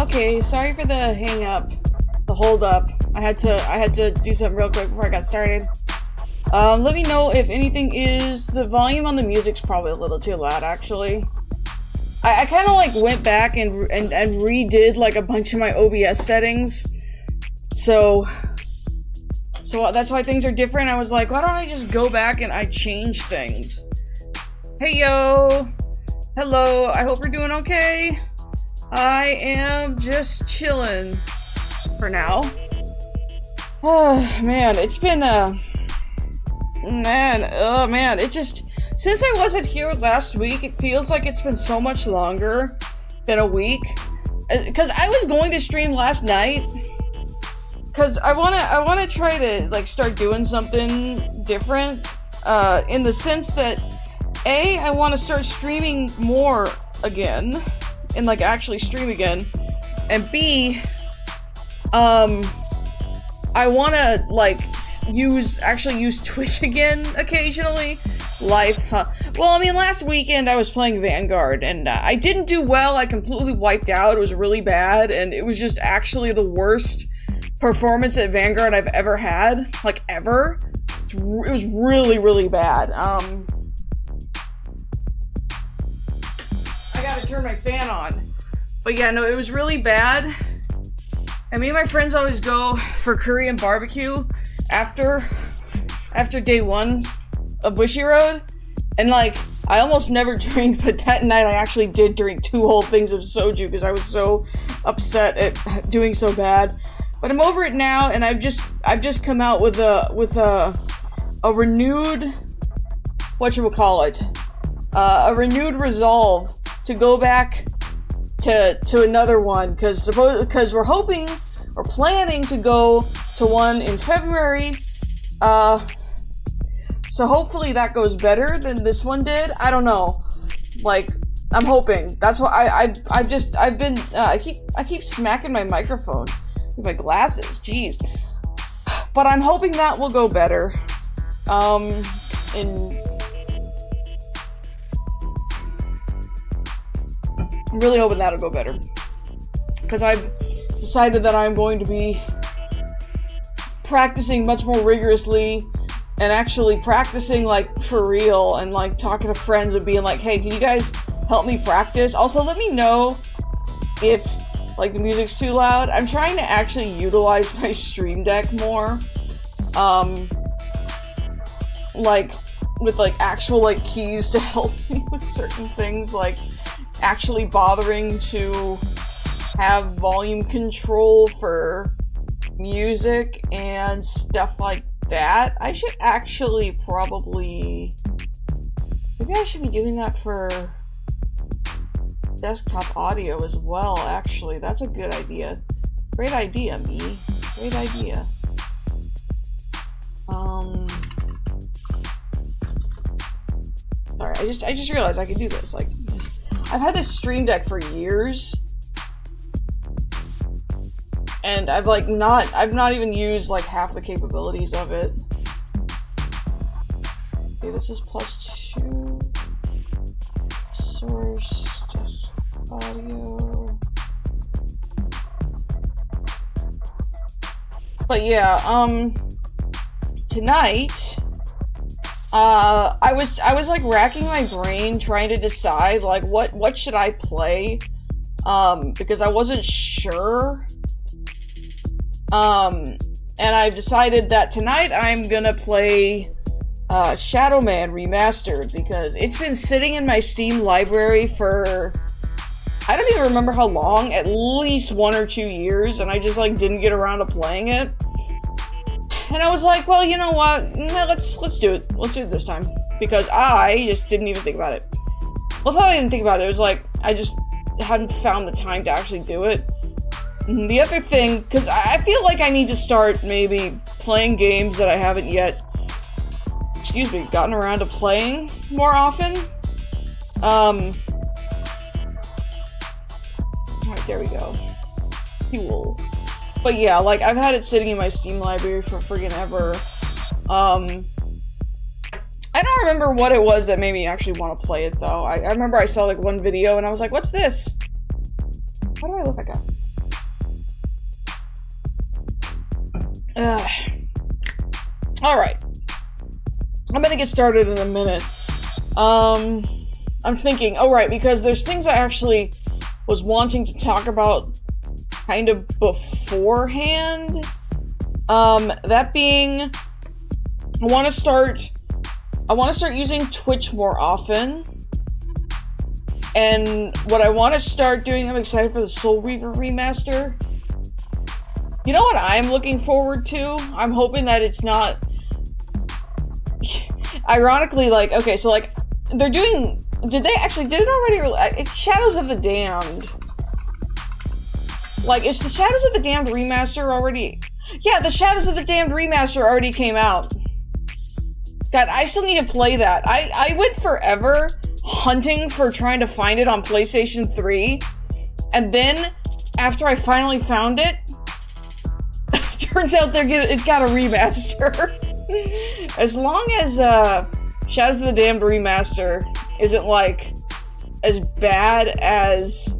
Okay, sorry for the hang up, the hold up. I had to do something real quick before I got started. Let me know if anything is, the volume on the music's probably a little too loud, actually. I kind of like went back and redid like a bunch of my OBS settings. So that's why things are different. I was like, why don't I just go back and I change things? Hey yo! Hello, I hope you're doing okay. I am just chilling for now. Oh man, it's been it just, since I wasn't here last week, it feels like it's been so much longer than a week. Cause I was going to stream last night. Cause I wanna try to like start doing something different. In the sense that A, I wanna start streaming more again. And like actually stream again. And B, I wanna like actually use Twitch again occasionally. Live, huh? Well, I mean, last weekend I was playing Vanguard and I didn't do well. I completely wiped out. It was really bad, and it was just actually the worst performance at Vanguard I've ever had, like ever. It was really, really bad. I gotta turn my fan on. But yeah, no, it was really bad. And me and my friends always go for Korean barbecue after day one of Bushiroad. And like, I almost never drink, but that night I actually did drink 2 whole things of soju because I was so upset at doing so bad. But I'm over it now, and I've just come out with a renewed, a renewed resolve to go back to another one, because we're planning to go to one in February. So hopefully that goes better than this one did. I don't know. Like, I'm hoping. That's why I keep smacking my microphone with my glasses. Jeez. But I'm hoping that will go better. I'm really hoping that'll go better. Because I've decided that I'm going to be practicing much more rigorously and actually practicing like for real and like talking to friends and being like, hey, can you guys help me practice? Also, let me know if like the music's too loud. I'm trying to actually utilize my Stream Deck more. Like with like actual like keys to help me with certain things, like actually bothering to have volume control for music and stuff like that. I should actually maybe I should be doing that for desktop audio as well, actually. That's a good idea. Great idea, me. Great idea. Sorry, I just realized I could do this. Like, I've had this Stream Deck for years, and I've not even used like half the capabilities of it. Okay, this is +2 source, just audio. But yeah, tonight, I was like racking my brain trying to decide like what should I play, because I wasn't sure. And I've decided that tonight I'm gonna play Shadow Man Remastered, because it's been sitting in my Steam library for, I don't even remember how long, at least 1 or 2 years, and I just like didn't get around to playing it. And I was like, well, you know what? No, let's do it. Let's do it this time, because I just didn't even think about it. Well, it's not that I didn't think about it. It was like I just hadn't found the time to actually do it. The other thing, because I feel like I need to start maybe playing games that I haven't yet, gotten around to playing more often. Alright, there we go. Cool. But yeah, like, I've had it sitting in my Steam library for friggin' ever. I don't remember what it was that made me actually want to play it, though. I remember I saw, like, one video, and I was like, what's this? Why do I look like that? Alright. I'm gonna get started in a minute. I'm thinking, oh right, because there's things I actually was wanting to talk about kind of beforehand. That being, I want to start using Twitch more often. And what I want to start doing, I'm excited for the Soul Reaver remaster. You know what I'm looking forward to? I'm hoping that it's not... Ironically, like, okay, so like, they're doing... Did it already... Shadows of the Damned. Like, is the Shadows of the Damned remaster already... Yeah, the Shadows of the Damned remaster already came out. God, I still need to play that. I went forever hunting for trying to find it on PlayStation 3. And then, after I finally found it, turns out it got a remaster. As long as Shadows of the Damned remaster isn't like as bad as...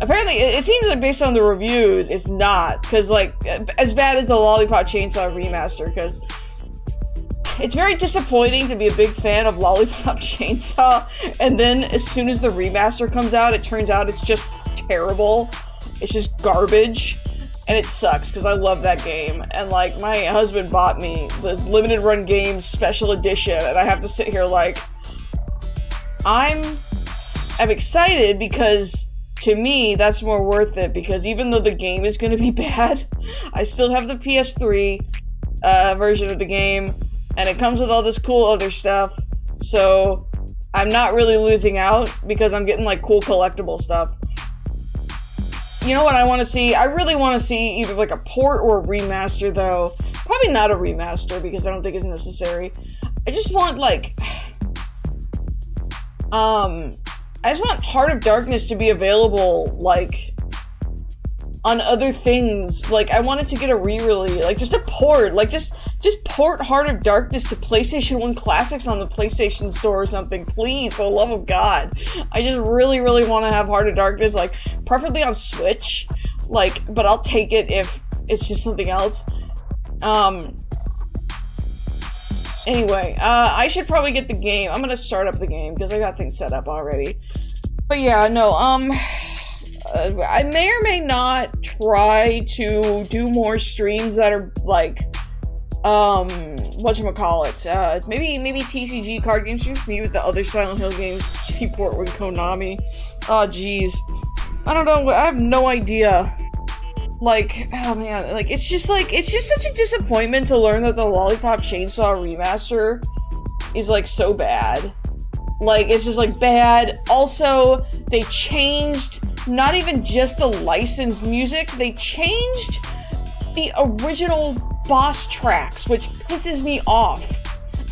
Apparently, it seems like based on the reviews, it's not. Because like, as bad as the Lollipop Chainsaw remaster, because it's very disappointing to be a big fan of Lollipop Chainsaw, and then as soon as the remaster comes out, it turns out it's just terrible. It's just garbage. And it sucks, because I love that game. And, like, my husband bought me the Limited Run Games Special Edition, and I have to sit here like... I'm excited, because, to me, that's more worth it, because even though the game is gonna be bad, I still have the PS3 version of the game, and it comes with all this cool other stuff, so I'm not really losing out, because I'm getting, like, cool collectible stuff. You know what I want to see? I really want to see either like a port or a remaster, though. Probably not a remaster, because I don't think it's necessary. I just want, like... I just want Heart of Darkness to be available, like, on other things. Like, I wanted to get a re-release. Like, just a port. Like, just port Heart of Darkness to PlayStation 1 Classics on the PlayStation Store or something. Please, for the love of God. I just really, really want to have Heart of Darkness, like, preferably on Switch. Like, but I'll take it if it's just something else. Anyway, I should probably get the game. I'm gonna start up the game, because I got things set up already. But yeah, no, I may or may not try to do more streams that are, like, whatchamacallit, maybe TCG card game streams, maybe with the other Silent Hill games, Seaport with Konami. Oh, jeez. I don't know, I have no idea. Like, oh man, like, it's just such a disappointment to learn that the Lollipop Chainsaw remaster is, like, so bad. Like, it's just, like, bad. Also, they changed not even just the licensed music, they changed the original boss tracks, which pisses me off.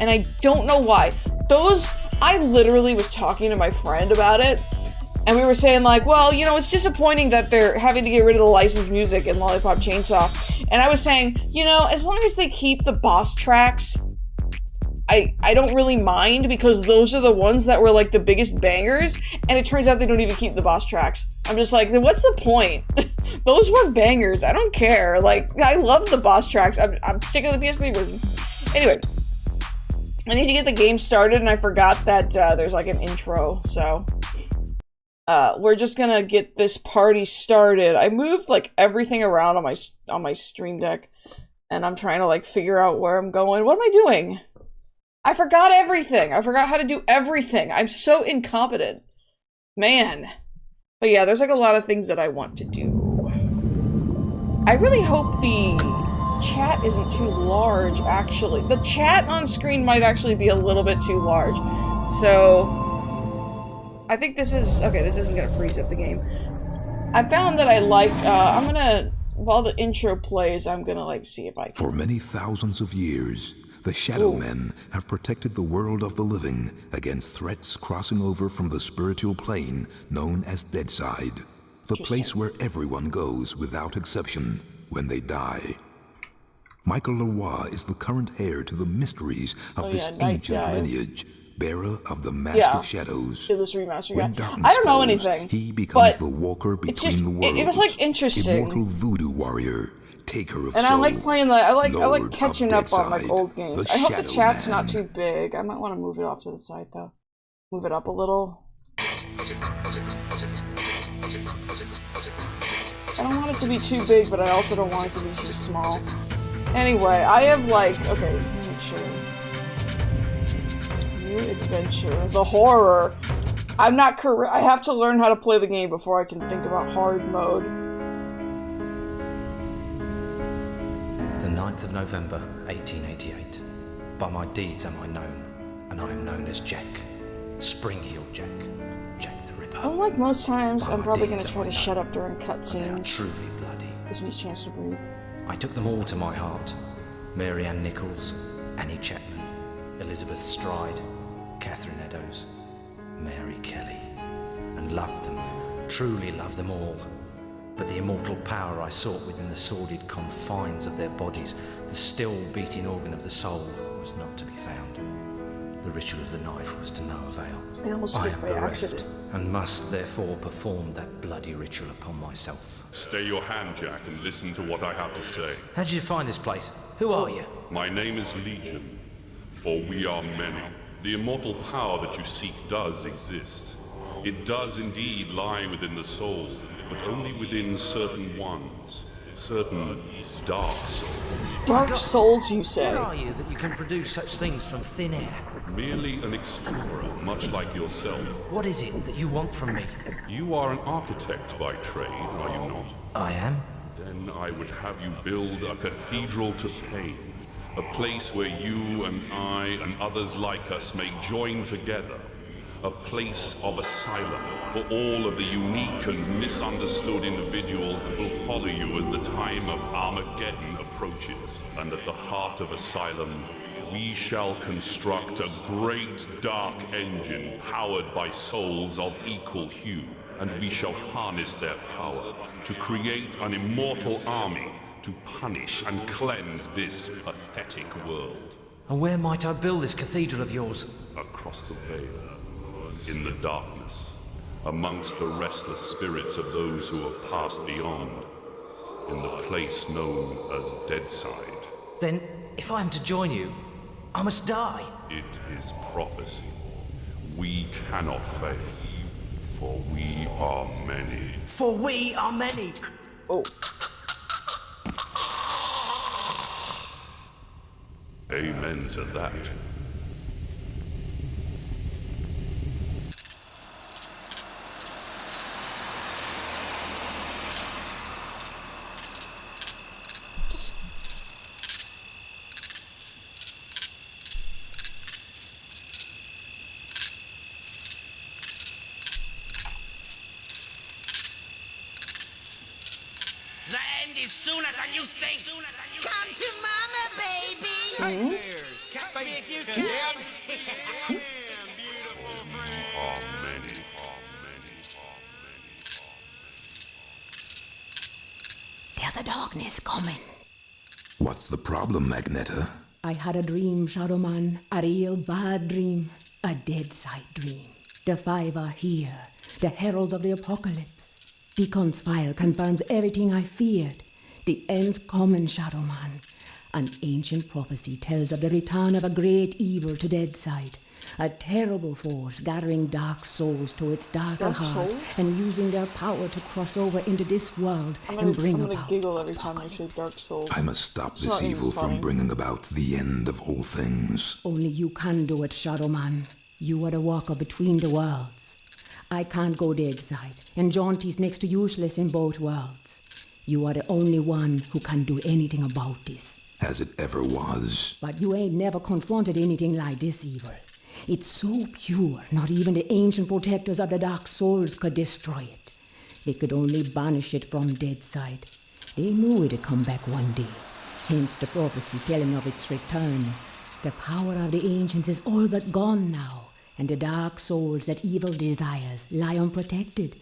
And I don't know why. I literally was talking to my friend about it, and we were saying, like, well, you know, it's disappointing that they're having to get rid of the licensed music in Lollipop Chainsaw. And I was saying, you know, as long as they keep the boss tracks, I don't really mind, because those are the ones that were, like, the biggest bangers, and it turns out they don't even keep the boss tracks. I'm just like, then what's the point? Those were bangers. I don't care. Like, I love the boss tracks. I'm sticking to the PS3 version. Anyway, I need to get the game started, and I forgot that there's, like, an intro, so... we're just gonna get this party started. I moved, like, everything around on my Stream Deck, and I'm trying to, like, figure out where I'm going. What am I doing? I forgot everything. I forgot how to do everything. I'm so incompetent. Man. But yeah, there's, like, a lot of things that I want to do. I really hope the chat isn't too large, actually. The chat on screen might actually be a little bit too large. So... I think this is... Okay, this isn't gonna freeze up the game. I found that I like... I'm gonna... While the intro plays, I'm gonna, like, see if I can... For many thousands of years, the Shadow Men have protected the world of the living against threats crossing over from the spiritual plane known as Deadside, the place where everyone goes without exception when they die. Michael Leroy is the current heir to the mysteries of this ancient lineage, bearer of the Mask of Shadows. This remaster when darkness I don't know falls, anything. He becomes the walker between the worlds. It was, like, interesting. Immortal voodoo warrior, taker of And souls. I like playing the. I like Lord catching of up on like Deadside, old games. the I hope the Shadow chat's Man. not too big. I might want to move it off to the side though. Move it up a little. I don't want it to be too big, but I also don't want it to be too small. Anyway, I have like, okay, make sure. New adventure. The horror. I'm not correct. I have to learn how to play the game before I can think about hard mode. The 9th of November, 1888. By my deeds am I known, and I am known as Jack. Spring-heeled Jack. Jack the Ripper. Unlike most times, By I'm my probably going deeds to try am I to known, shut up during and they are cutscenes. truly bloody. Gives me a chance to breathe. I took them all to my heart. Mary Ann Nichols, Annie Chapman, Elizabeth Stride, Catherine Eddowes, Mary Kelly, and loved them, truly loved them all. But the immortal power I sought within the sordid confines of their bodies, the still beating organ of the soul, was not to be found. The ritual of the knife was to no avail. I almost I skipped am by bereft, accident. and must therefore perform that bloody ritual upon myself. Stay your hand, Jack, and listen to what I have to say. How did you find this place? Who are you? My name is Legion, for we are many. The immortal power that you seek does exist. It does indeed lie within the soul, but only within certain ones. Certain dark souls. Dark Souls, you say? What are you that you can produce such things from thin air? Merely an explorer, much like yourself. What is it that you want from me? You are an architect by trade, are you not? I am. Then I would have you build a cathedral to pain. A place where you and I and others like us may join together. A place of asylum for all of the unique and misunderstood individuals that will follow you as the time of Armageddon approaches. And at the heart of asylum, we shall construct a great dark engine powered by souls of equal hue. And we shall harness their power to create an immortal army to punish and cleanse this pathetic world. And where might I build this cathedral of yours? Across the veil, in the darkness, amongst the restless spirits of those who have passed beyond, in the place known as Deadside. Then, if I am to join you, I must die. It is prophecy. We cannot fail, for we are many. For we are many. Oh. Amen to that. The end is sooner than you think. Come to mama, baby. Hey there, catch me if you can. Are many. There's a darkness coming. What's the problem, Magneta? I had a dream, Shadow Man. A real bad dream. A dead-side dream. The five are here. The heralds of the apocalypse. Beacon's file confirms everything I feared. The end's coming, Shadow Man. An ancient prophecy tells of the return of a great evil to Deadside. A terrible force gathering dark souls to its darker Dark heart souls? and using their power to cross over into this world and bring I'm gonna about giggle every time I say Dark Souls. I must stop It's this not even evil funny. from bringing about the end of all things. Only you can do it, Shadow Man. You are the walker between the worlds. I can't go Deadside, and Jaunty's next to useless in both worlds. You are the only one who can do anything about this. As it ever was. But you ain't never confronted anything like this evil. It's so pure, not even the ancient protectors of the Dark Souls could destroy it. They could only banish it from Deadside. They knew it'd come back one day, hence the prophecy telling of its return. The power of the ancients is all but gone now, and the Dark Souls that evil desires lie unprotected.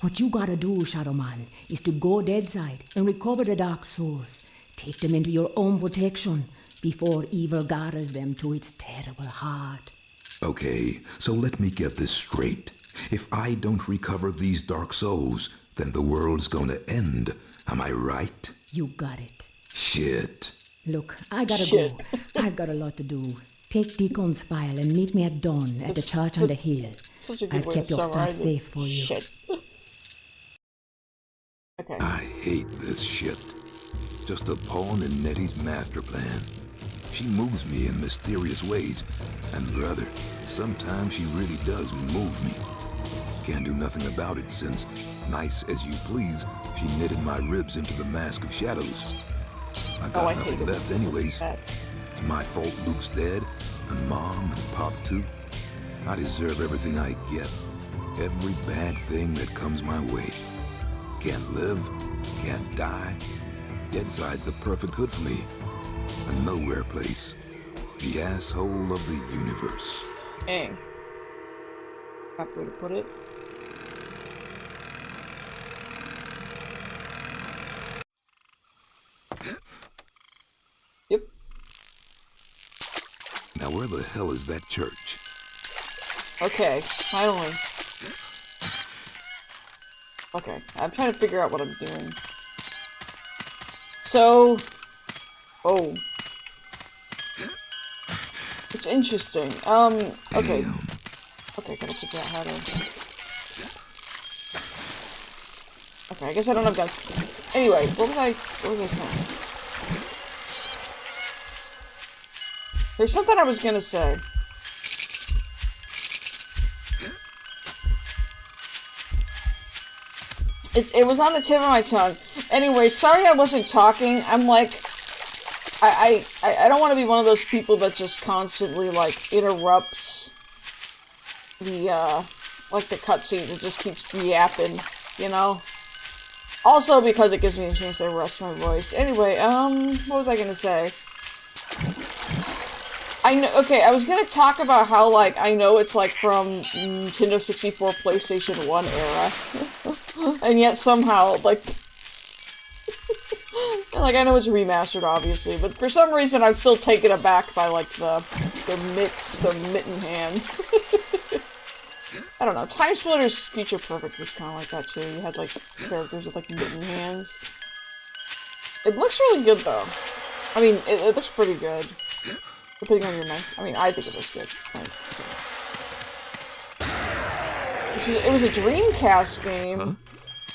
What you gotta do, Shadow Man, is to go Deadside and recover the Dark Souls. Take them into your own protection before evil gathers them to its terrible heart. Okay, so let me get this straight. If I don't recover these dark souls, then the world's gonna end. Am I right? You got it. Shit. Look, I gotta Shit. go. I've got a lot to do. Take Deacon's file and meet me at dawn at the church on the hill. Such a good I've way kept to your stuff summarize it. safe for you. Shit. Okay. I hate this shit. Just a pawn in Nettie's master plan. She moves me in mysterious ways. And brother, sometimes she really does move me. Can't do nothing about it since, nice as you please, she knitted my ribs into the mask of shadows. I got I nothing hated left anyways. that. It's my fault Luke's dead, and Mom and Pop too. I deserve everything I get. Every bad thing that comes my way. Can't live, can't die. Deadside's the perfect hood for me. A nowhere place. The asshole of the universe. Dang. Crap way to put it. Yep. Now where the hell is that church? Okay, finally. Okay, I'm trying to figure out what I'm doing. So... Oh. It's interesting. Okay. Damn. Okay, gotta figure out how to... Okay, I guess I don't have guns. Anyway, what was I saying? There's something I was gonna say. It was on the tip of my tongue. Anyway, sorry I wasn't talking. I'm like... I don't want to be one of those people that just constantly, like, interrupts the, like, the cutscene and just keeps yapping, you know? Also because it gives me a chance to rest my voice. Anyway, what was I gonna say? Okay, I was gonna talk about how, like, I know it's, like, from Nintendo 64, PlayStation 1 era. And yet somehow, like... like, I know it's remastered, obviously, but for some reason I'm still taken aback by, like, the mitten hands. I don't know, Time Splitter's Feature Perfect was kind of like that, too. You had, like, characters with, like, mitten hands. It looks really good, though. I mean, it looks pretty good. Depending on your mind. I mean, I think it looks good. It was a Dreamcast game. Huh?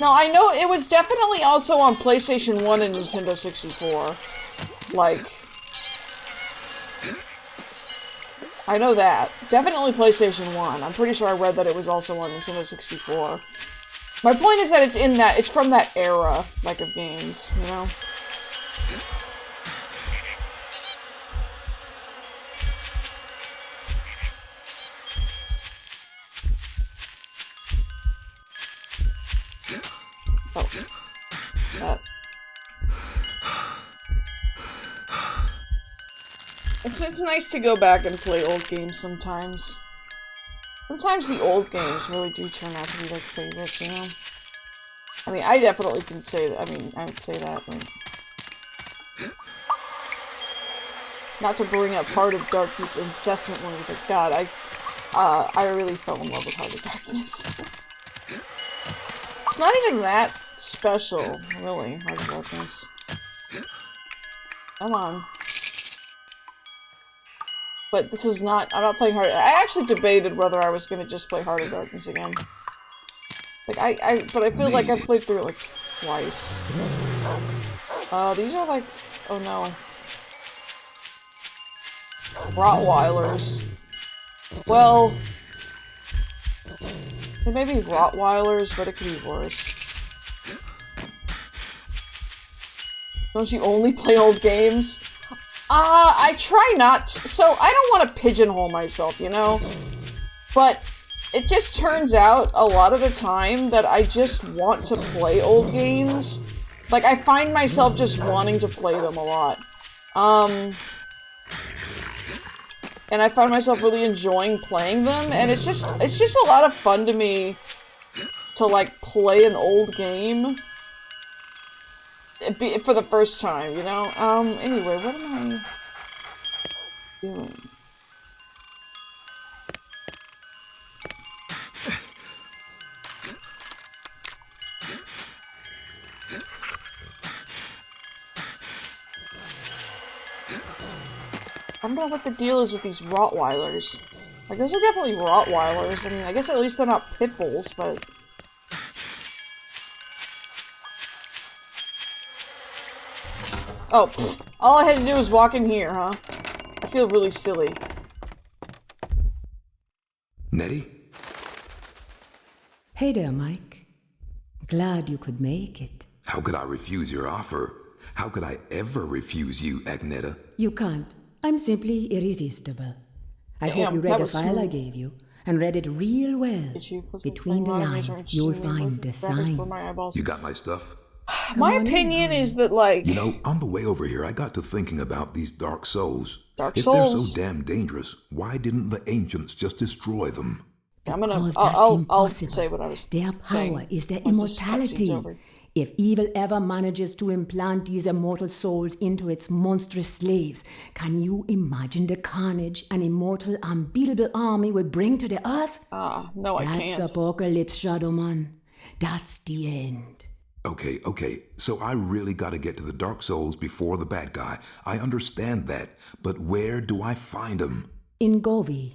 No, I know it was definitely also on PlayStation 1 and Nintendo 64. Like... I know that. Definitely PlayStation 1. I'm pretty sure I read that it was also on Nintendo 64. My point is that it's from that era, like, of games, you know? Oh. That. It's nice to go back and play old games sometimes. Sometimes the old games really do turn out to be like favorites, you know? I mean, I definitely can say that. I mean, I would say that, but... Not to bring up Heart of Darkness incessantly, but God, I really fell in love with Heart of Darkness. It's not even that special, really, Heart of Darkness. Come on. But this is not, I'm not playing Heart. I actually debated whether I was gonna just play Heart of Darkness again. Like, but I feel like I played through it, like, twice. These are like, oh no. Rottweilers. Well, it may be Rottweilers, but it could be worse. Don't you only play old games? I try not to, so I don't want to pigeonhole myself, you know? But it just turns out a lot of the time that I just want to play old games. Like, I find myself just wanting to play them a lot. And I find myself really enjoying playing them, and it's just a lot of fun to me to, like, play an old game for the first time, you know? Anyway, what am I doing? I don't know what the deal is with these Rottweilers. Like, those are definitely Rottweilers. I mean, I guess at least they're not pit bulls, but... Oh, pfft. All I had to do was walk in here, huh? I feel really silly. Nettie? Hey there, Mike. Glad you could make it. How could I refuse your offer? How could I ever refuse you, Agneta? You can't. I'm simply irresistible. I hope Damn, you that read the was file I smooth. gave you, and read it real well. Between the lines, you'll find the signs. You got my stuff? My opinion is that, like... You know, on the way over here, I got to thinking about these Dark Souls. Dark If Souls. they're so damn dangerous, why didn't the ancients just destroy them? I'm gonna... Because I'll that's say impossible. what I was Their saying. power is their once this cutscene's immortality. over. If evil ever manages to implant these immortal souls into its monstrous slaves, can you imagine the carnage an immortal, unbeatable army would bring to the earth? No, I can't. That's apocalypse, Shadow Man. That's the end. Okay, so I really gotta get to the Dark Souls before the bad guy. I understand that, but where do I find him? In Govi.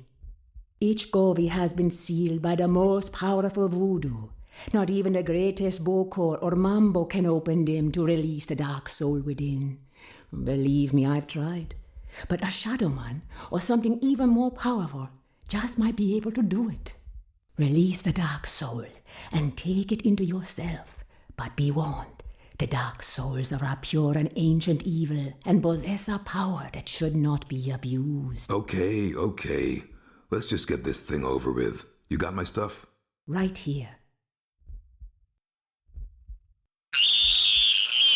Each Govi has been sealed by the most powerful voodoo. Not even the greatest Bokor or Mambo can open them to release the dark soul within. Believe me, I've tried. But a Shadow Man, or something even more powerful, just might be able to do it. Release the dark soul and take it into yourself. But be warned, the dark souls are a pure and ancient evil and possess a power that should not be abused. Okay. Let's just get this thing over with. You got my stuff? Right here.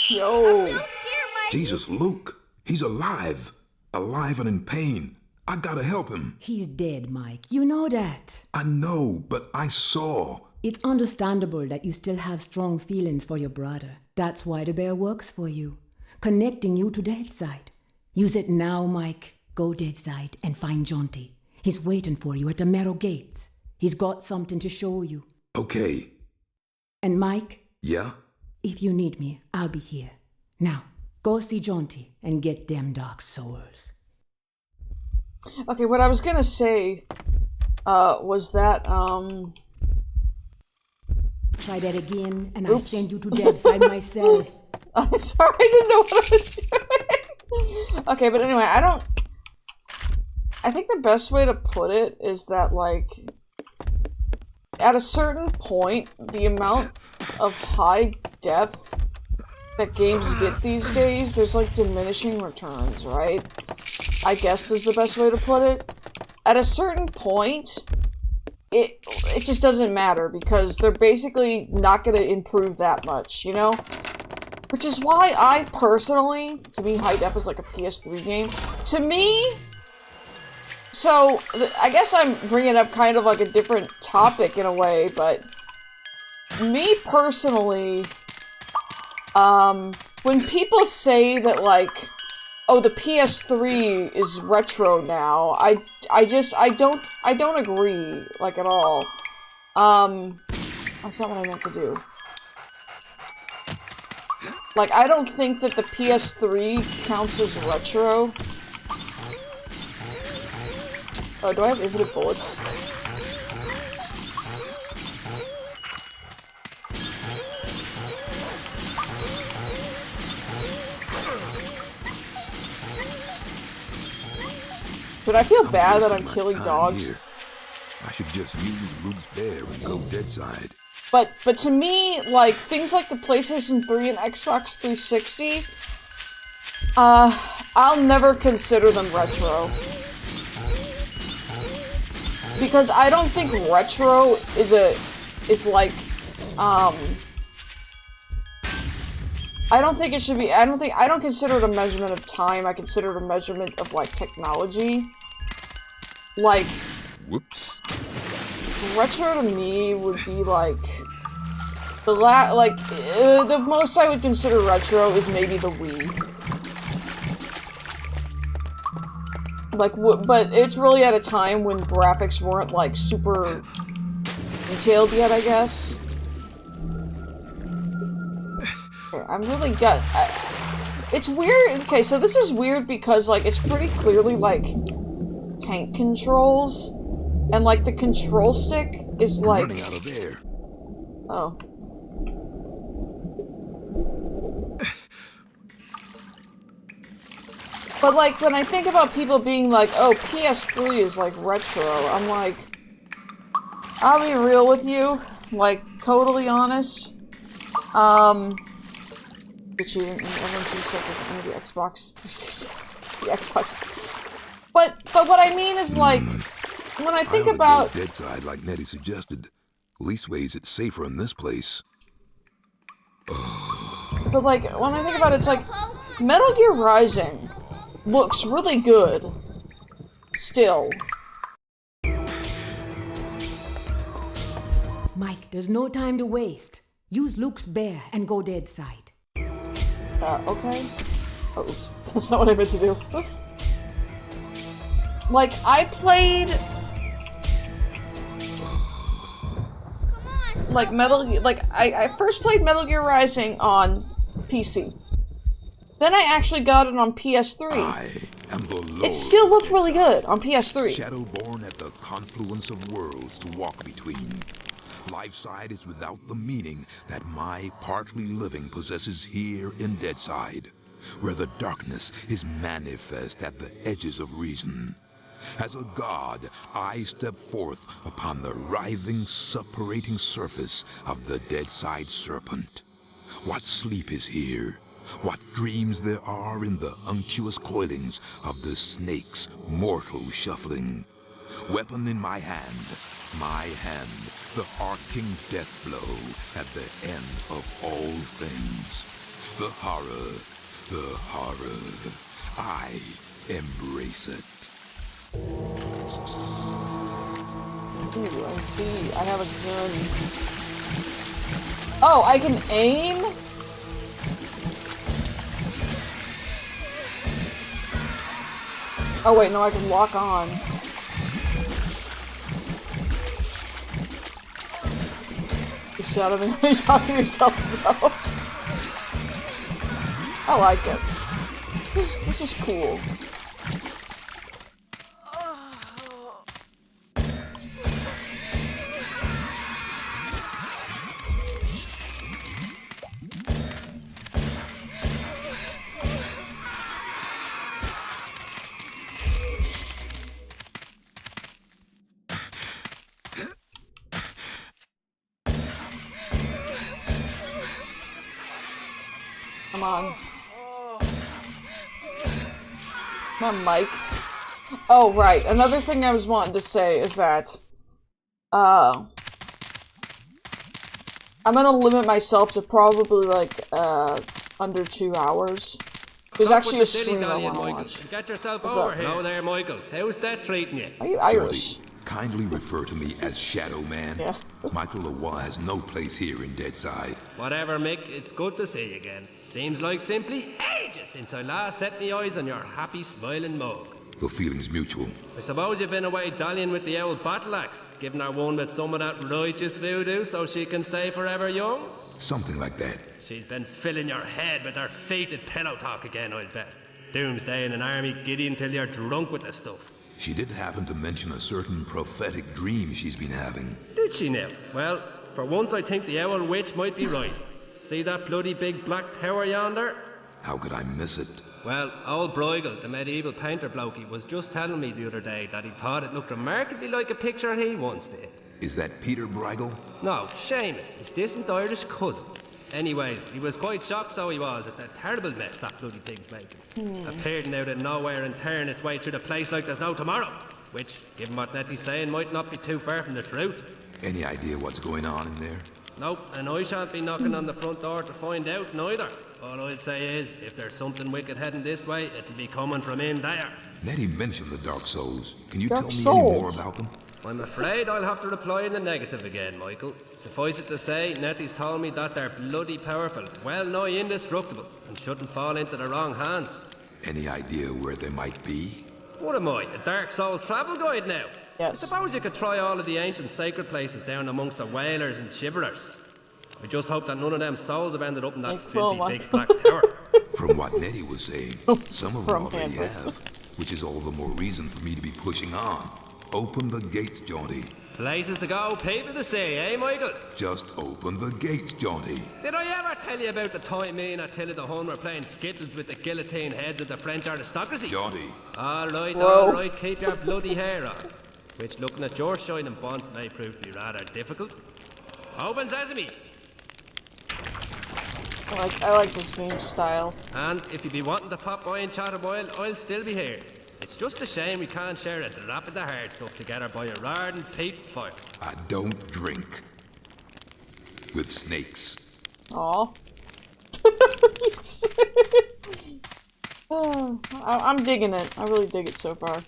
Yo. Jesus, Luke! He's alive! Alive and in pain. I gotta help him. He's dead, Mike. You know that. I know, but I saw. It's understandable that you still have strong feelings for your brother. That's why the bear works for you, connecting you to Deadside. Use it now, Mike. Go Deadside and find Jonty. He's waiting for you at the Marrow Gates. He's got something to show you. Okay. And Mike? Yeah? If you need me, I'll be here. Now, go see Jonty and get them dark souls. Okay, what I was gonna say, was that, Try that again, and Oops. I'll send you to Deadside myself. I'm sorry, I didn't know what I was doing. Okay, but anyway, I think the best way to put it is that, like, at a certain point, the amount of high def that games get these days, there's, like, diminishing returns, right? I guess is the best way to put it. At a certain point, it just doesn't matter, because they're basically not going to improve that much, you know? Which is why I personally, to me, high def is like a PS3 game. To me, so, I guess I'm bringing up kind of like a different topic in a way, but me personally, when people say that, like, oh, the PS3 is retro now, I don't agree, like, at all. That's not what I meant to do. Like, I don't think that the PS3 counts as retro. Oh, do I have infinite bullets? But I feel bad that I'm killing dogs. Here. I should just use Luke's bear and go Deadside. But to me, like, things like the PlayStation 3 and Xbox 360, I'll never consider them retro. Because I don't think retro is like, I don't think it should be, I don't consider it a measurement of time, I consider it a measurement of, like, technology. Like, Whoops. retro to me would be, like, the most I would consider retro is maybe the Wii. Like, but it's really at a time when graphics weren't, like, super detailed yet, I guess. Okay, I'm really It's weird. Okay, so this is weird because, like, it's pretty clearly, like, tank controls. And, like, the control stick is, like... running out of air. Oh. But, like, when I think about people being like, oh, PS3 is, like, retro, I'm like... I'll be real with you. Like, totally honest. Which everyone's just like the Xbox 360. The Xbox. But what I mean is, like, when I think about... dead side like Nettie suggested. Leastways, it's safer in this place. But, like, when I think about it, it's like, Metal Gear Rising looks really good. Still. Mike, there's no time to waste. Use Luke's bear and go dead side. Okay. Oh, oops. That's not what I meant to do. Like, I played... Like, I first played Metal Gear Rising on PC. Then I actually got it on PS3. I am the Lord. It still looked really good on PS3. Shadow born at the confluence of worlds to walk between. Lifeside is without the meaning that my partly living possesses here in Deadside, where the darkness is manifest at the edges of reason. As a god, I step forth upon the writhing, suppurating surface of the Deadside serpent. What sleep is here? What dreams there are in the unctuous coilings of the snake's mortal shuffling? Weapon in my hand, the arcing death blow at the end of all things. The horror. I embrace it. Ooh, I see. I have a gun. Oh, I can aim? Oh wait, no, I can lock on. Shadow Man, are you talking to yourself though? I like it. This is cool. Come on. Come on, Mike. Oh, right. Another thing I was wanting to say is that, I'm gonna limit myself to probably, like, under 2 hours. There's actually a stream I want to watch. Get yourself over here. Hello there, Michael. How's that treating you? Are you Irish? Kindly refer to me as Shadow Man. Yeah. Michael Leroy has no place here in Deadside. Whatever, Mick. It's good to see you again. Seems like simply ages since I last set me eyes on your happy, smiling mug. The feeling's mutual. I suppose you've been away dallying with the old battle axe, giving her one with some of that righteous voodoo so she can stay forever young? Something like that. She's been filling your head with her fated pillow talk again, I'll bet. Doomsday in an army giddy until you're drunk with the stuff. She did happen to mention a certain prophetic dream she's been having. Did she now? Well, for once I think the owl witch might be right. See that bloody big black tower yonder? How could I miss it? Well, old Bruegel, the medieval painter blokey, was just telling me the other day that he thought it looked remarkably like a picture he once did. Is that Peter Bruegel? No, Seamus, his distant Irish cousin. Anyways, he was quite shocked, so he was, at the terrible mess that bloody thing's making. Appearing out of nowhere and tearing its way through the place like there's no tomorrow. Which, given what Nettie's saying, might not be too far from the truth. Any idea what's going on in there? Nope, and I shan't be knocking on the front door to find out neither. All I'll say is, if there's something wicked heading this way, it'll be coming from in there. Nettie mentioned the Dark Souls. Can you Dark tell me Souls? any more about them? I'm afraid I'll have to reply in the negative again, Michael. Suffice it to say, Nettie's told me that they're bloody powerful, well nigh indestructible, and shouldn't fall into the wrong hands. Any idea where they might be? What am I, a Dark Soul travel guide now? Yes. I suppose you could try all of the ancient sacred places down amongst the whalers and shiverers. I just hope that none of them souls have ended up in that Like, well, filthy big black tower. From what Nettie was saying, some of them From already Hamper. have, which is all the more reason for me to be pushing on. Open the gates, Jaunty. Places to go, people to see, eh, Michael? Just open the gates, Jaunty. Did I ever tell you about the time me and Attila the Hun were playing skittles with the guillotine heads of the French aristocracy? Jaunty. Alright, keep your bloody hair on. Which, looking at your shining bonds, may prove to be rather difficult. Open sesame! I like this game style. And if you be wanting to pop by and chat a while, I'll still be here. It's just a shame we can't share a drop of the hard stuff together by a roaring peat fire. I don't drink. With snakes. Aw. Oh, I'm digging it. I really dig it so far.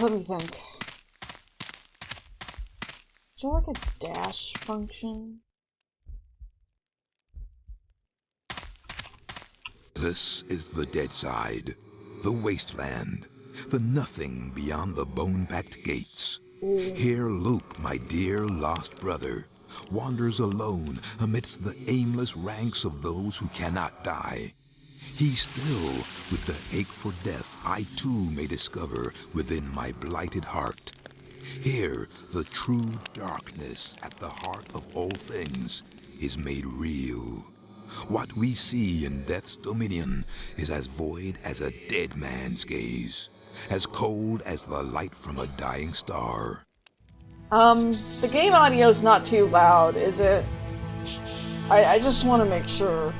Let me think. Is there like a dash function? This is the dead side, the wasteland, the nothing beyond the bone-packed gates. Here Luke, my dear lost brother, wanders alone amidst the aimless ranks of those who cannot die. He still, with the ache for death, I too may discover within my blighted heart. Here, the true darkness at the heart of all things is made real. What we see in death's dominion is as void as a dead man's gaze, as cold as the light from a dying star. The game audio's not too loud, is it? I just want to make sure.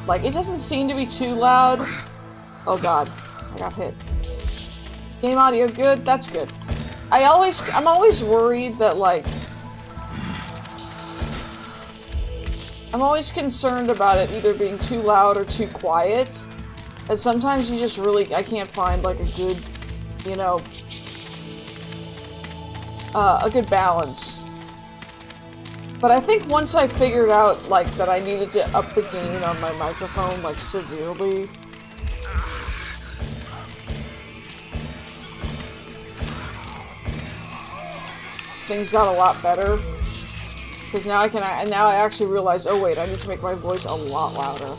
Like, it doesn't seem to be too loud. Oh god, I got hit. Game audio good? That's good. I'm always worried that, like... I'm always concerned about it either being too loud or too quiet. And sometimes you just really... I can't find, like, a good, you know... a good balance. But I think once I figured out, like, that I needed to up the gain on my microphone, like, severely... things got a lot better. Because now now I actually realize, oh wait, I need to make my voice a lot louder.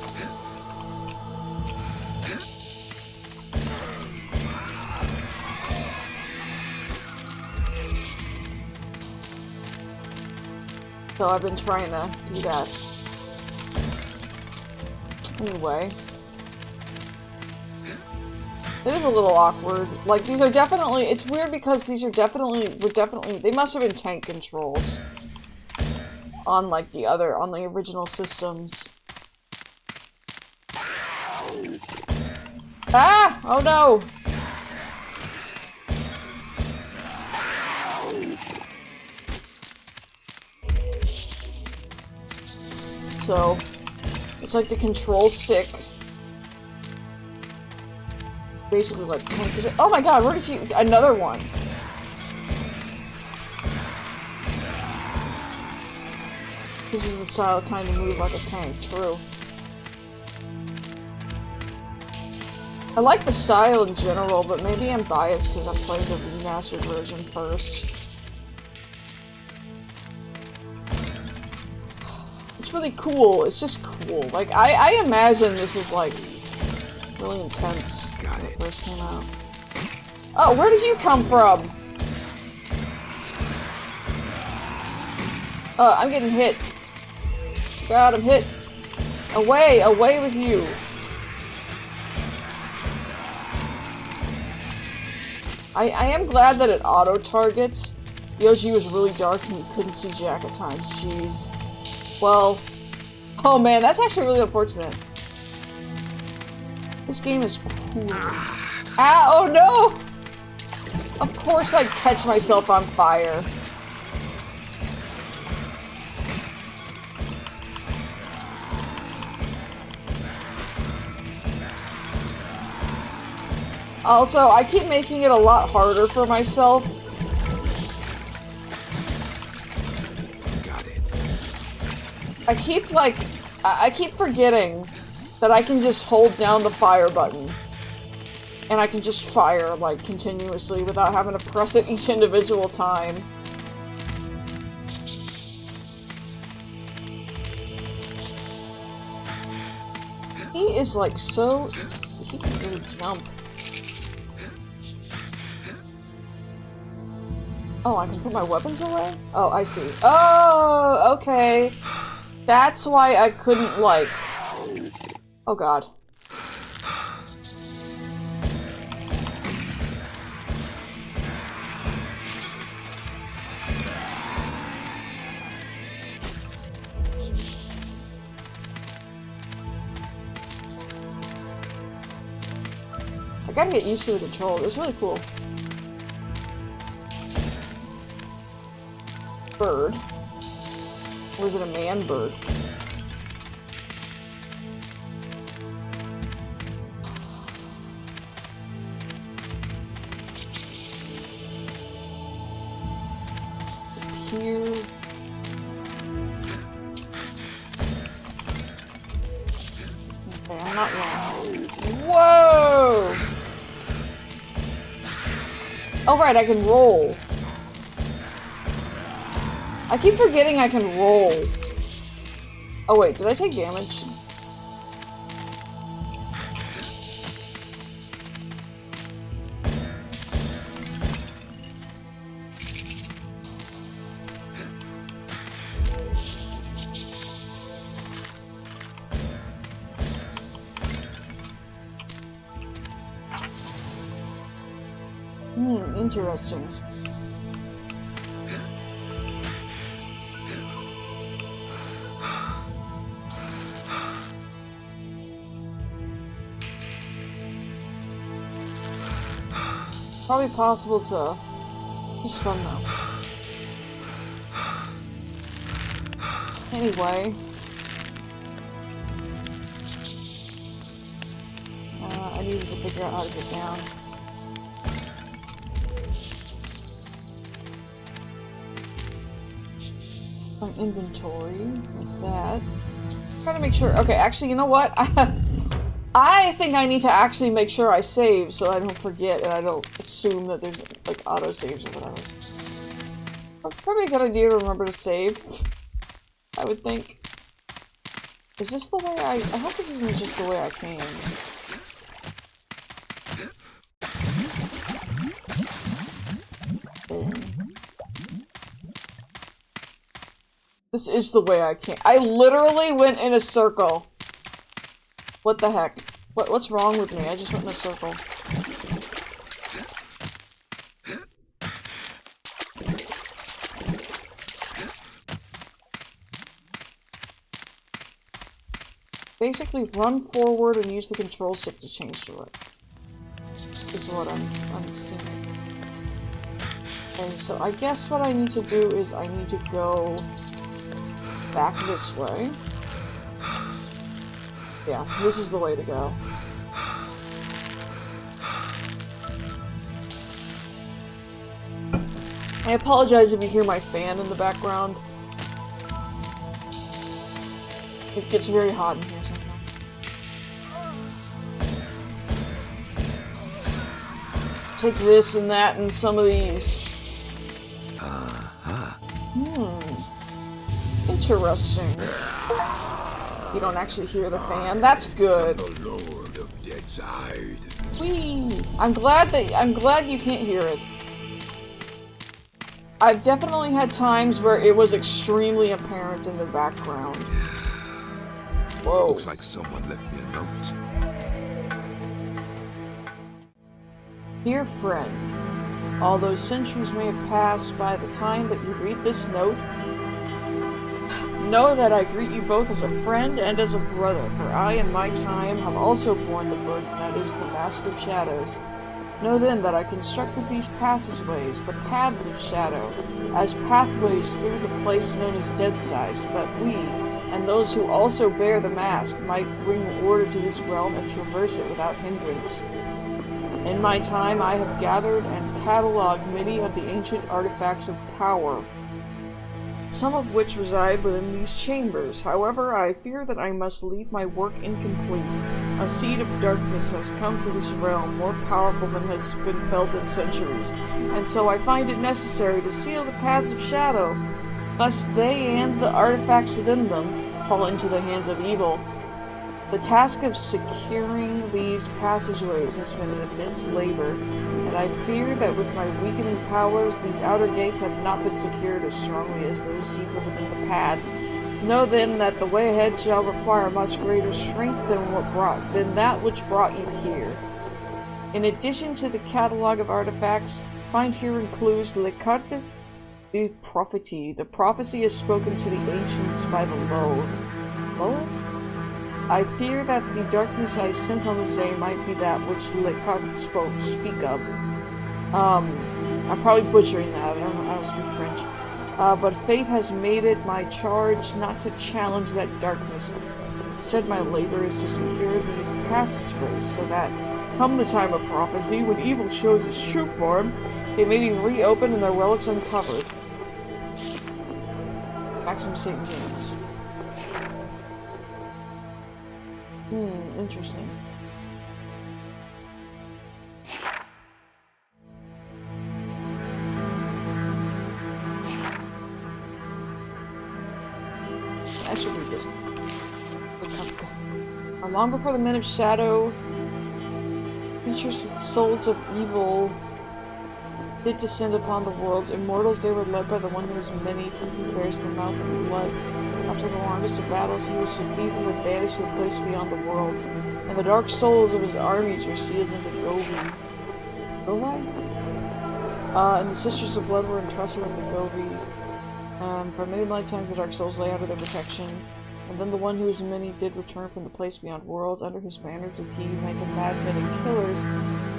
So I've been trying to do that. Anyway. It is a little awkward. Like, these are definitely... It's weird because these are definitely... They must have been tank controls. On, like, on the original systems. Ah! Oh no! So, it's like the control stick. Basically like tank. Oh my god, where did you... Another one. This was the style of time to move like a tank, true. I like the style in general, but maybe I'm biased because I played the remastered version first. It's really cool. It's just cool. Like, I imagine this is, like, really intense when it first came out. Oh, where did you come from? I'm getting hit. God, I'm hit. Away, away with you. I am glad that it auto-targets. Yoshi was really dark and you couldn't see Jack at times. Jeez. Well, oh man, that's actually really unfortunate. This game is cool. Ah, oh no! Of course I'd catch myself on fire. Also, I keep making it a lot harder for myself. I keep, like, I keep forgetting that I can just hold down the fire button. And I can just fire, like, continuously without having to press it each individual time. He is, like, so... He can really jump. Oh, I can put my weapons away? Oh, I see. Oh, okay. That's why I couldn't, like... Oh, God. I gotta get used to the control. It's really cool. Bird. Or is it a man bird? Here. Okay, I'm not wrong. Whoa! Oh right, I can roll. I keep forgetting I can roll. Oh wait, did I take damage? Interesting. Probably possible to... Just fun though. Anyway. I needed to figure out how to get down. On inventory. What's that? Trying to make sure. Okay, actually, you know what? I think I need to actually make sure I save so I don't forget and I don't assume that there's like auto saves or whatever. That's probably a good idea to remember to save. I would think. Is this the way I hope this isn't just the way I came. This is the way I came. I literally went in a circle. What the heck? What's wrong with me? I just went in a circle. Basically, run forward and use the control stick to change to it. Is what I'm seeing. Okay, so I guess what I need to do is I need to go back this way. Yeah, this is the way to go. I apologize if you hear my fan in the background. It gets very hot in here sometimes. Take this and that and some of these. Interesting. You don't actually hear the fan. That's good. The Lord of Deadside. Whee! I'm glad you can't hear it. I've definitely had times where it was extremely apparent in the background. Whoa. Looks like someone left me a note. Dear friend, although centuries may have passed by the time that you read this note, know that I greet you both as a friend and as a brother, for I in my time have also borne the burden that is the Mask of Shadows. Know then that I constructed these passageways, the Paths of Shadow, as pathways through the place known as Deadside, so that we, and those who also bear the mask, might bring order to this realm and traverse it without hindrance. In my time I have gathered and catalogued many of the ancient artifacts of power. some of which reside within these chambers. However, I fear that I must leave my work incomplete. A seed of darkness has come to this realm, more powerful than has been felt in centuries, and so I find it necessary to seal the paths of shadow, lest they and the artifacts within them fall into the hands of evil. The task of securing these passageways has been an immense labor, and I fear that with my weakening powers, these outer gates have not been secured as strongly as those deeper within the paths. Know then that the way ahead shall require much greater strength than that which brought you here. In addition to the catalog of artifacts, find here includes Le Carte de Prophetie. The prophecy is spoken to the ancients by the Low. I fear that the darkness I sent on this day might be that which Le Carte speak of. I'm probably butchering that, I don't speak French. But fate has made it my charge not to challenge that darkness. Instead, my labor is to secure these passageways so that, come the time of prophecy, when evil shows its true form, it may be reopened and their relics uncovered. Maxim St. James. Interesting. I should read this. Long before the men of Shadow, creatures with souls of evil did descend upon the worlds. Immortals, they were led by the one who is many, who bears the mouth of blood. After the longest of battles, he was defeated and banished to a place beyond the worlds, and the dark souls of his armies were sealed into Govi. And the Sisters of Blood were entrusted into Govi. For many lifetimes, the dark souls lay under their protection, and then the one who is many did return from the place beyond worlds. Under his banner did he unite the madmen and killers.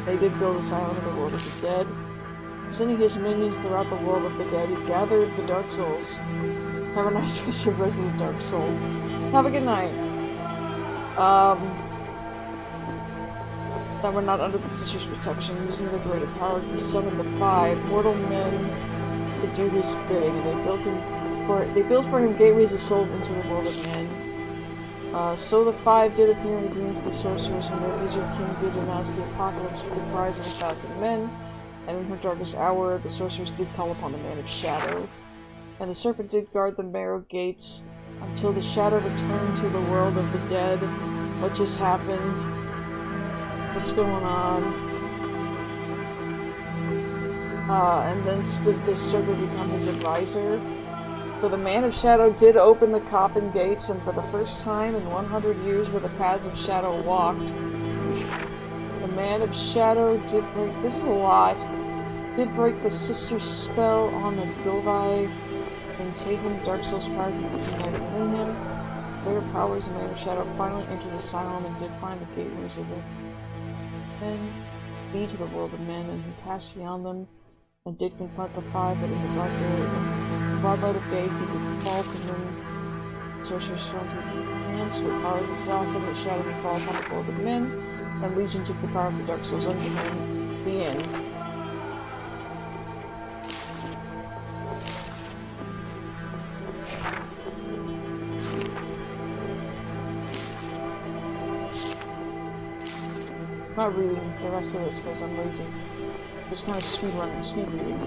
They did build asylum in the world of the dead. Sending his minions throughout the world of the dead, he gathered the dark souls. Have a nice rest of resident dark souls. Have a good night. That were not under the Sisters' protection, using their greater power, he summoned the 5 mortal men to do his bidding, and they built for him gateways of souls into the world of men. So the 5 did appear in agreement with the sorceress, and the Lizard King did announce the apocalypse with the cries of 1,000 men, and in her darkest hour, the sorceress did call upon the Man of Shadow. And the serpent did guard the narrow gates until the shadow returned to the world of the dead. What just happened? What's going on? And then did this serpent become his advisor? For the Man of Shadow did open the Coffin Gates, and for the first time in 100 years where the paths of shadow walked, the Man of Shadow did break— this is a lot— did break the Sister's spell on the Govi, and taking Dark Soul's power to unite within him. Their powers, the Man of Shadow finally entered the asylum and did find the gateways of the men lead to the world of men, and he passed beyond them and did confront the 5, but in the broad light of day he did fall to them. The sorceress fell into hands, her powers exhausted, and Shadow did fall upon the world of men, and Legion took the power of the Dark Souls under him. The end. I'm not reading the rest of this because I'm lazy. Just kind of speed reading.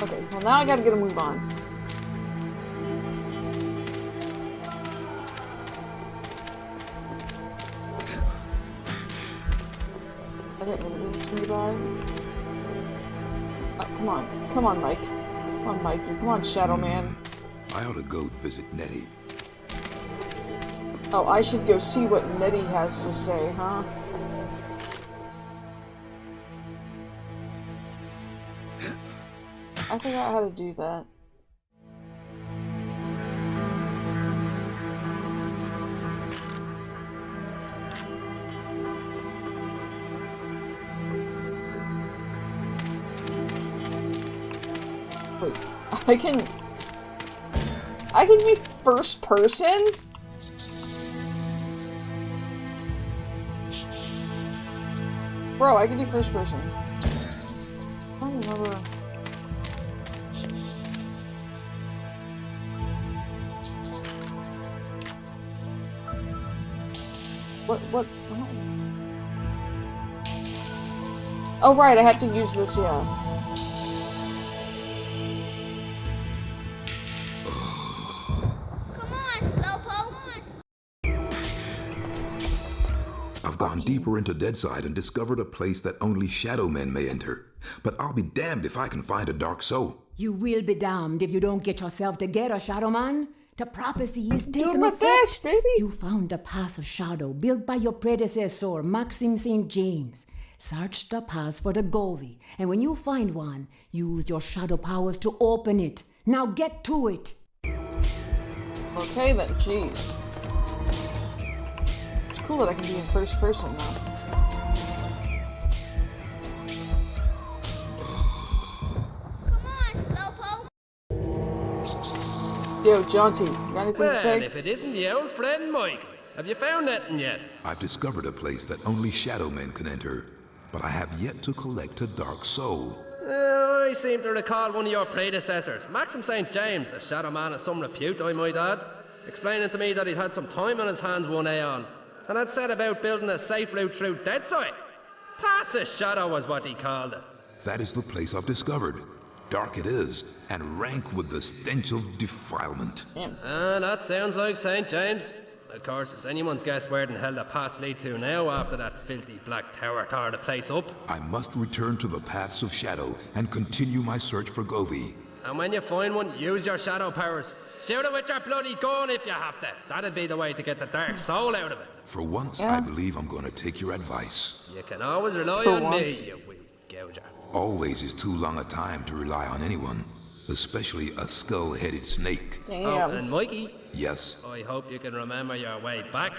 Okay, well now I gotta get a move on. Come on, Mike. Come on, Mikey. Come on, Shadow Man. I ought to go visit Nettie. Oh, I should go see what Nettie has to say, huh? I forgot how to do that. Wait, I can be first person? Bro, I can do first person. I don't remember. What? Oh, right, I have to use this, yeah. Come on, Slowpoke. I've gone deeper into Deadside and discovered a place that only Shadow Men may enter. But I'll be damned if I can find a dark soul. You will be damned if you don't get yourself together, Shadow Man. The prophecy is taking Doing my effect. best, baby. You found the Pass of Shadow built by your predecessor, Maxim St. James. Search the pass for the Govi, and when you find one, use your shadow powers to open it. Now get to it. Okay then, jeez. It's cool that I can be in first person now. Come on, Slowpoke. Yo, Jaunty, you got anything to Well, say? if it isn't the old friend Michael. Have you found anything yet? I've discovered a place that only Shadow Men can enter, but I have yet to collect a dark soul. I seem to recall one of your predecessors, Maxim St. James, a shadow man of some repute, I might add, explaining to me that he'd had some time on his hands one aeon, and had set about building a safe route through Deadside. Paths of Shadow was what he called it. That is the place I've discovered. Dark it is, and rank with the stench of defilement. That sounds like St. James. Of course, it's anyone's guess where in hell the paths lead to now after that filthy black tower tore the place up. I must return to the paths of shadow and continue my search for Govi. And when you find one, use your shadow powers. Shoot it with your bloody gun if you have to. That'd be the way to get the dark soul out of it. For once, I believe I'm going to take your advice. You can always rely For on once. me, you wee gouger. Always is too long a time to rely on anyone, especially a skull-headed snake. Oh, Damn. and Mikey, Yes, I hope you can remember your way back.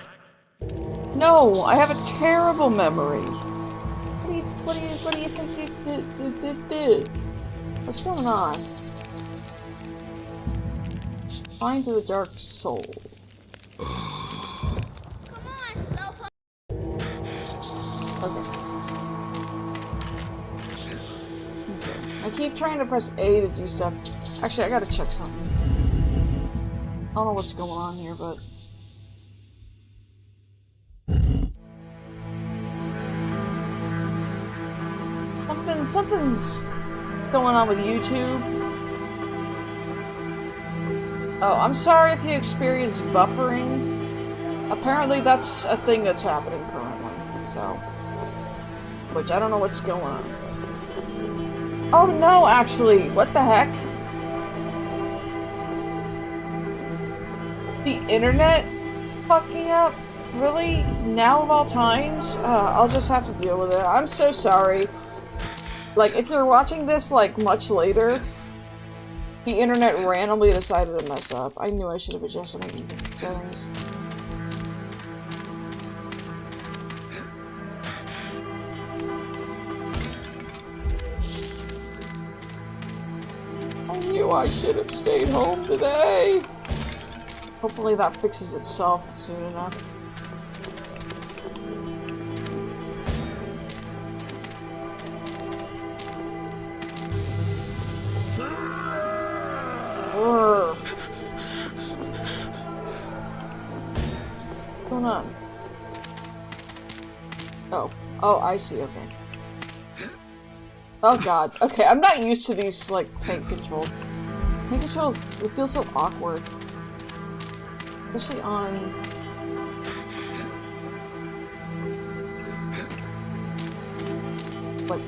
No, I have a terrible memory. What do you think you did? What's going on? Find the dark soul. Come on, Slowpoke. Okay. I keep trying to press A to do stuff. Actually, I gotta check something. I don't know what's going on here, but... Something's going on with YouTube. Oh, I'm sorry if you experience buffering. Apparently that's a thing that's happening currently, so... Which, I don't know what's going on. Oh no, actually, what the heck? The internet fucked me up? Really? Now of all times? I'll just have to deal with it. I'm so sorry. Like, if you're watching this, like, much later, the internet randomly decided to mess up. I knew I should have adjusted my settings. I knew I should have stayed home today. Hopefully that fixes itself soon enough. Urgh. What's going on? Oh, I see, okay. Oh god, okay, I'm not used to these, like, tank controls. Tank controls, they feel so awkward. Especially on... like,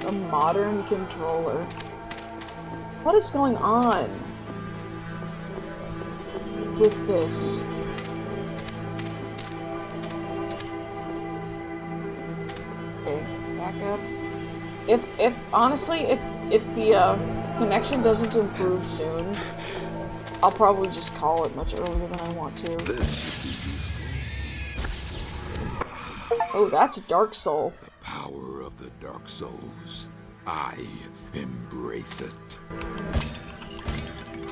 a modern controller. What is going on with this? Okay, back up. If honestly, if the connection doesn't improve soon, I'll probably just call it much earlier than I want to. This Oh, that's a Dark Soul. power of the Dark Souls. I embrace it.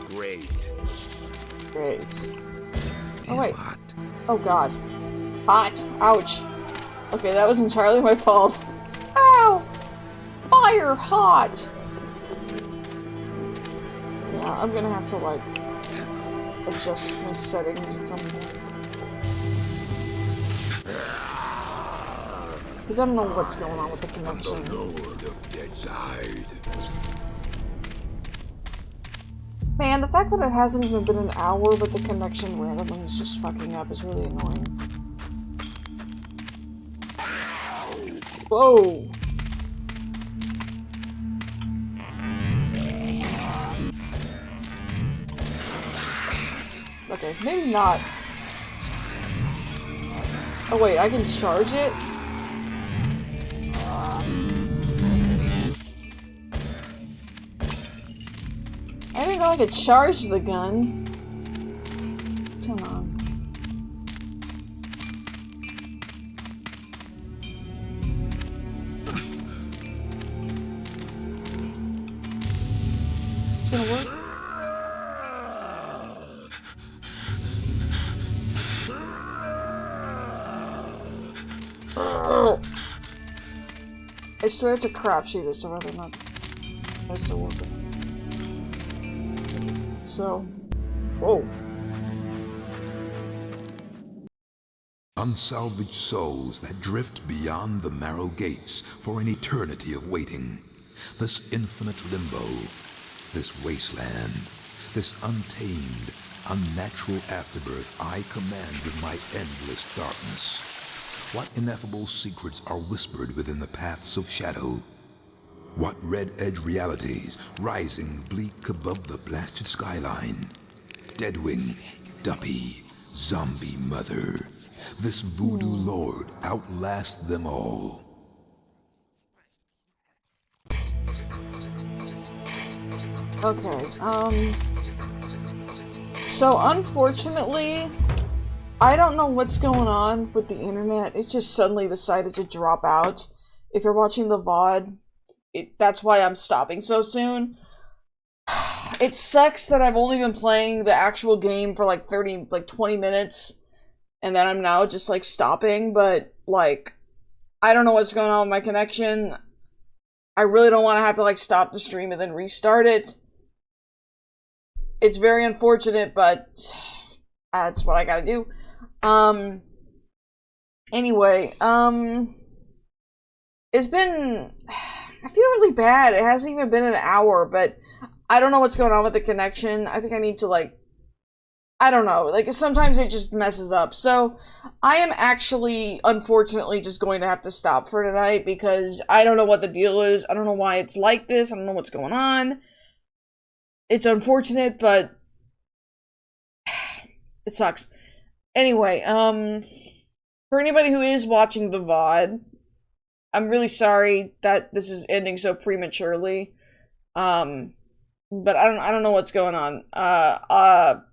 Great. Great. Oh wait. Hot. Oh god. Hot. Ouch. Okay, that was entirely my fault. Ow! Fire hot! Yeah, I'm gonna have to, like, adjust my settings at some point. Because I don't know what's going on with the connection. The Lord of Deadside. Man, the fact that it hasn't even been an hour, but the connection randomly is just fucking up is really annoying. Whoa! Okay, maybe not. Oh wait, I can charge it? I didn't know I could charge the gun. Turn on. It's gonna work? I swear it's a crapshoot as to whether or not it's still working. So, whoa. Unsalvaged souls that drift beyond the narrow gates for an eternity of waiting. This infinite limbo, this wasteland, this untamed, unnatural afterbirth I command with my endless darkness. What ineffable secrets are whispered within the paths of shadow? What red-edge realities rising bleak above the blasted skyline? Deadwing, Duppy, Zombie Mother. This voodoo lord outlasts them all. Okay, so unfortunately, I don't know what's going on with the internet. It just suddenly decided to drop out. If you're watching the VOD, that's why I'm stopping so soon. It sucks that I've only been playing the actual game for like 20 minutes, and then I'm now just like stopping, but like, I don't know what's going on with my connection. I really don't want to have to like stop the stream and then restart it. It's very unfortunate, but that's what I gotta do. Anyway, it's been, I feel really bad. It hasn't even been an hour, but I don't know what's going on with the connection. I think I need to like, I don't know, like sometimes it just messes up. So I am actually, unfortunately, just going to have to stop for tonight because I don't know what the deal is. I don't know why it's like this. I don't know what's going on. It's unfortunate, but it sucks. Anyway, for anybody who is watching the VOD, I'm really sorry that this is ending so prematurely. But I don't know what's going on. I'm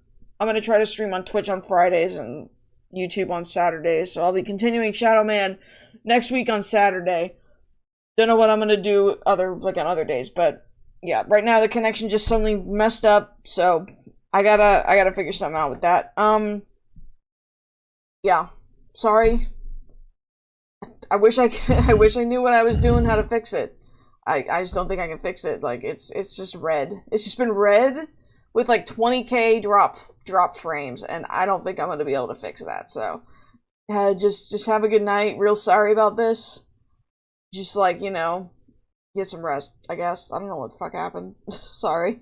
gonna try to stream on Twitch on Fridays and YouTube on Saturdays, so I'll be continuing Shadow Man next week on Saturday. Don't know what I'm gonna do on other days, but yeah, right now the connection just suddenly messed up, so I gotta figure something out with that. Yeah, sorry. I wish I knew what I was doing, how to fix it. I just don't think I can fix it. Like it's just red. It's just been red with like 20k drop frames, and I don't think I'm gonna be able to fix that. So, just have a good night. Real sorry about this. Just like, you know, get some rest, I guess. I don't know what the fuck happened. Sorry.